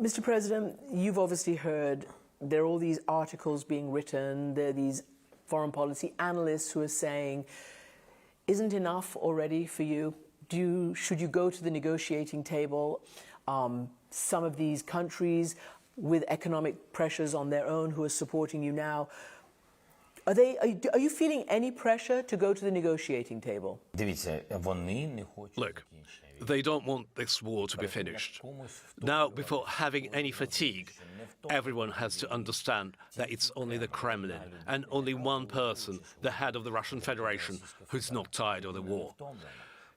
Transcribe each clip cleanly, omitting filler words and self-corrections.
Mr. President, you've obviously heard there are all these articles being written, there are these foreign policy analysts who are saying, isn't enough already for you? Should you go to the negotiating table? Some of these countries with economic pressures on their own who are supporting you now, are you feeling any pressure to go to the negotiating table? Look, they don't want this war to be finished. Now, before having any fatigue, everyone has to understand that it's only the Kremlin and only one person, the head of the Russian Federation, who's not tired of the war.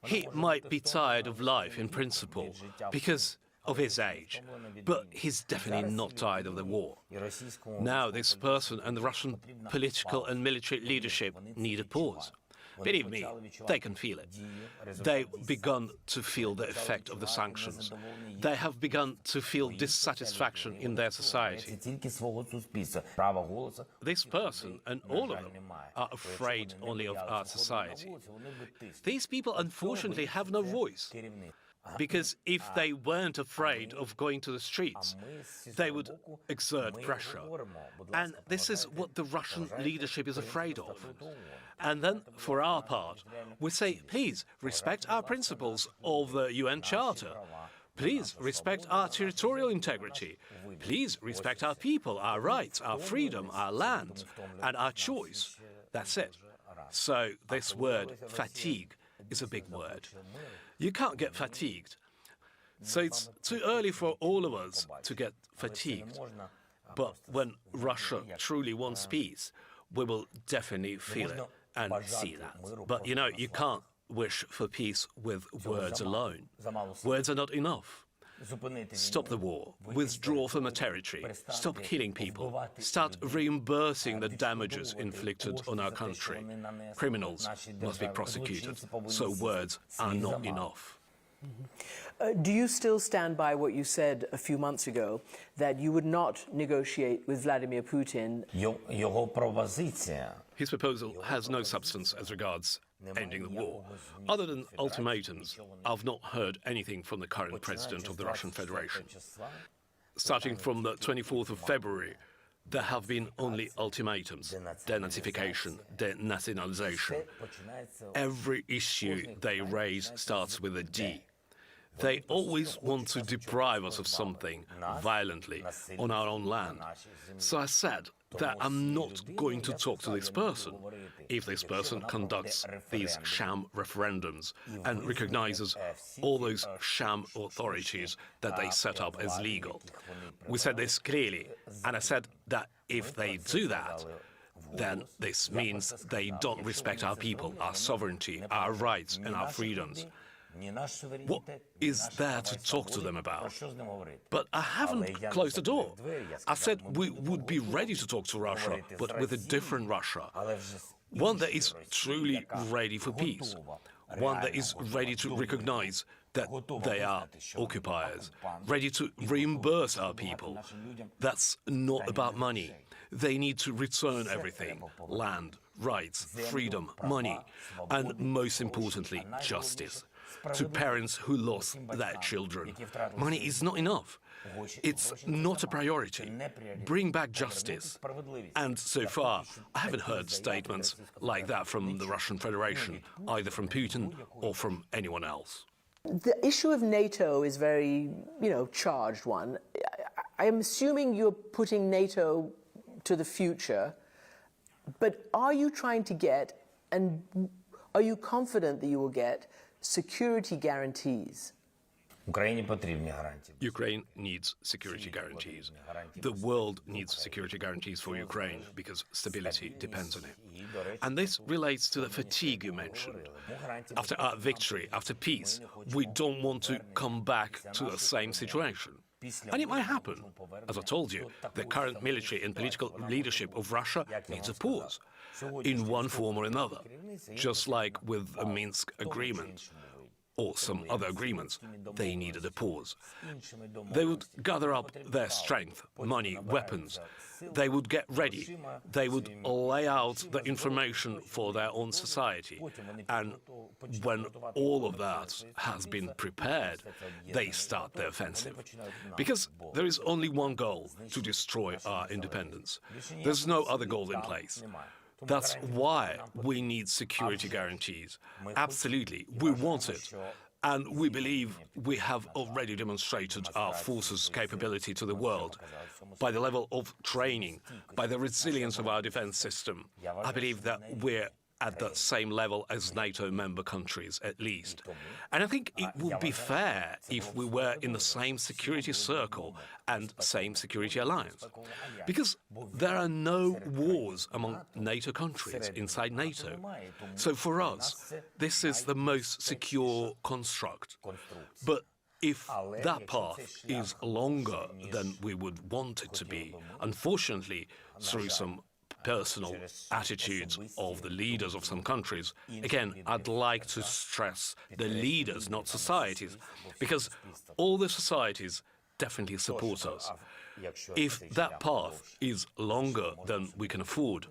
He might be tired of life in principle because of his age, but he's definitely not tired of the war. Now this person and the Russian political and military leadership need a pause. Believe me, they can feel it. They've begun to feel the effect of the sanctions. They have begun to feel dissatisfaction in their society. This person and all of them are afraid only of our society. These people, unfortunately, have no voice. Because if they weren't afraid of going to the streets, they would exert pressure. And this is what the Russian leadership is afraid of. And then, for our part, we say, please, respect our principles of the UN Charter. Please, respect our territorial integrity. Please, respect our people, our rights, our freedom, our land, and our choice. That's it. So this word, fatigue, is a big word. You can't get fatigued. So it's too early for all of us to get fatigued. But when Russia truly wants peace, we will definitely feel it and see that. But, you can't wish for peace with words alone. Words are not enough. Stop the war, withdraw from the territory, stop killing people, start reimbursing the damages inflicted on our country. Criminals must be prosecuted, so words are not enough. Do you still stand by what you said a few months ago, that you would not negotiate with Vladimir Putin? His proposal has no substance as regards ending the war. Other than ultimatums, I've not heard anything from the current president of the Russian Federation. Starting from the 24th of February, there have been only ultimatums: denazification, denationalization. Every issue they raise starts with a D. They always want to deprive us of something violently on our own land. So I said that I'm not going to talk to this person if this person conducts these sham referendums and recognizes all those sham authorities that they set up as legal. We said this clearly, and I said that if they do that, then this means they don't respect our people, our sovereignty, our rights and our freedoms. What is there to talk to them about? But I haven't closed the door. I said we would be ready to talk to Russia, but with a different Russia. One that is truly ready for peace. One that is ready to recognize that they are occupiers, ready to reimburse our people. That's not about money. They need to return everything: land, rights, freedom, money, and most importantly, justice. To parents who lost their children. Money is not enough. It's not a priority. Bring back justice. And so far, I haven't heard statements like that from the Russian Federation, either from Putin or from anyone else. The issue of NATO is very, charged one. I am assuming you're putting NATO to the future, but are you trying to get, and are you confident that you will get, security guarantees? Ukraine needs security guarantees. The world needs security guarantees for Ukraine because stability depends on it. And this relates to the fatigue you mentioned. After our victory, after peace, we don't want to come back to the same situation. And it might happen. As I told you, the current military and political leadership of Russia needs a pause, in one form or another, just like with the Minsk agreement. or some other agreements, they needed a pause. They would gather up their strength, money, weapons. They would get ready. They would lay out the information for their own society. And when all of that has been prepared, they start the offensive. Because there is only one goal: to destroy our independence. There's no other goal in place. That's why we need security guarantees. Absolutely, we want it. And we believe we have already demonstrated our forces' capability to the world by the level of training, by the resilience of our defense system. I believe that we're at the same level as NATO member countries, at least. And I think it would be fair if we were in the same security circle and same security alliance. Because there are no wars among NATO countries inside NATO. So for us, this is the most secure construct. But if that path is longer than we would want it to be, unfortunately, through some personal attitudes of the leaders of some countries. Again, I'd like to stress the leaders, not societies, because all the societies definitely support us. If that path is longer than we can afford,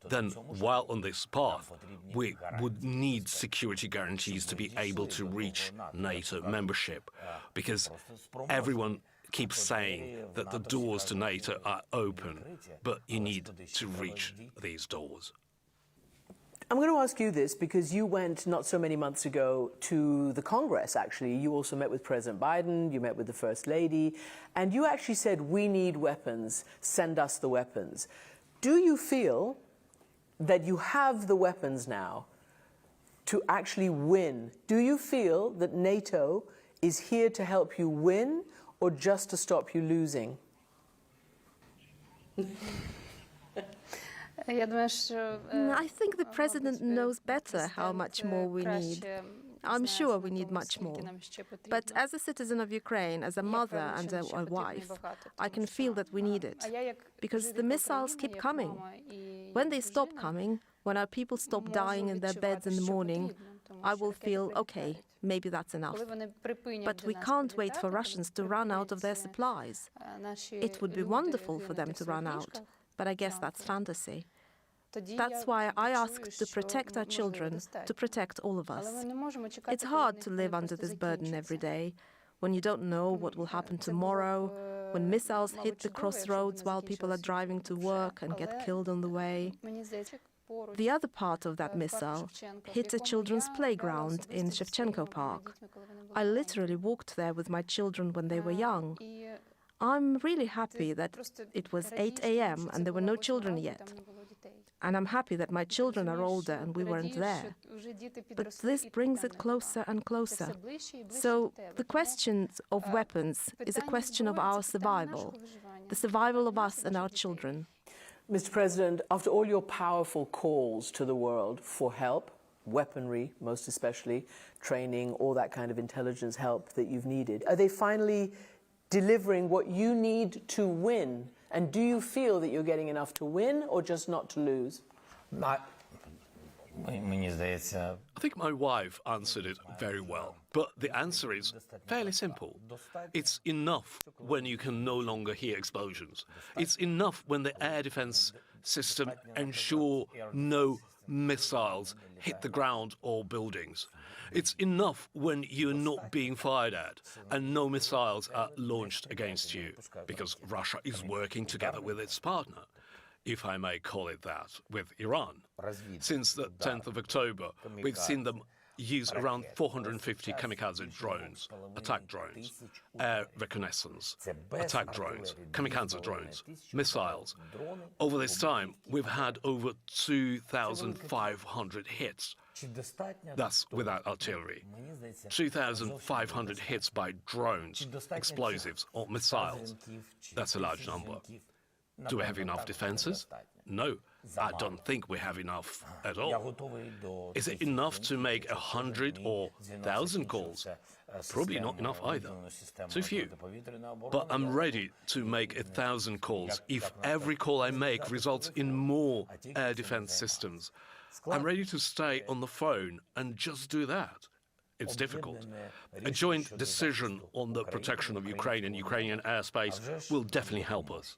then while on this path, we would need security guarantees to be able to reach NATO membership, because everyone keeps saying that the doors to NATO are open, but you need to reach these doors. I'm going to ask you this because you went not so many months ago to the Congress, actually. You also met with President Biden, you met with the First Lady, and you actually said, we need weapons, send us the weapons. Do you feel that you have the weapons now to actually win? Do you feel that NATO is here to help you win, or just to stop you losing? I think the president knows better how much more we need. I'm sure we need much more. But as a citizen of Ukraine, as a mother and a wife, I can feel that we need it. Because the missiles keep coming. When they stop coming, when our people stop dying in their beds in the morning, I will feel, okay, maybe that's enough. But we can't wait for Russians to run out of their supplies. It would be wonderful for them to run out, but I guess that's fantasy. That's why I asked to protect our children, to protect all of us. It's hard to live under this burden every day, when you don't know what will happen tomorrow, when missiles hit the crossroads while people are driving to work and get killed on the way. The other part of that missile hit a children's playground in Shevchenko Park. I literally walked there with my children when they were young. I'm really happy that it was 8 a.m. and there were no children yet. And I'm happy that my children are older and we weren't there. But this brings it closer and closer. So the question of weapons is a question of our survival, the survival of us and our children. Mr. President, after all your powerful calls to the world for help, weaponry most especially, training, all that kind of intelligence help that you've needed, are they finally delivering what you need to win? And do you feel that you're getting enough to win or just not to lose? I think my wife answered it very well. But the answer is fairly simple. It's enough when you can no longer hear explosions. It's enough when the air defense system ensure no missiles hit the ground or buildings. It's enough when you're not being fired at and no missiles are launched against you, because Russia is working together with its partner, if I may call it that, with Iran. Since the 10th of October, we've seen them use around 450 kamikaze drones, attack drones, air reconnaissance, attack drones, kamikaze drones, missiles. Over this time, we've had over 2,500 hits. That's without artillery. 2,500 hits by drones, explosives, or missiles. That's a large number. Do we have enough defenses? No, I don't think we have enough at all. Is it enough to make 100 or 1,000 calls? Probably not enough either. Too few. But I'm ready to make 1,000 calls if every call I make results in more air defense systems. I'm ready to stay on the phone and just do that. it's difficult. A joint decision on the protection of Ukraine and Ukrainian airspace will definitely help us.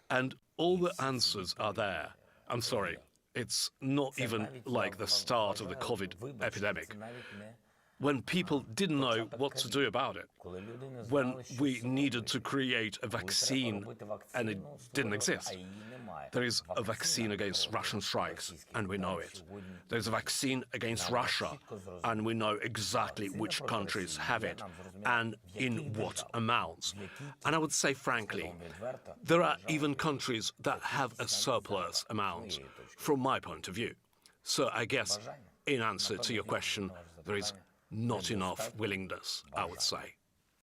And all the answers are there. I'm sorry, it's not even like the start of the COVID epidemic, when people didn't know what to do about it, when we needed to create a vaccine and it didn't exist. There is a vaccine against Russian strikes, and we know it. There's a vaccine against Russia, and we know exactly which countries have it and in what amounts. And I would say, frankly, there are even countries that have a surplus amount, from my point of view. So I guess, in answer to your question, there is not enough willingness, I would say.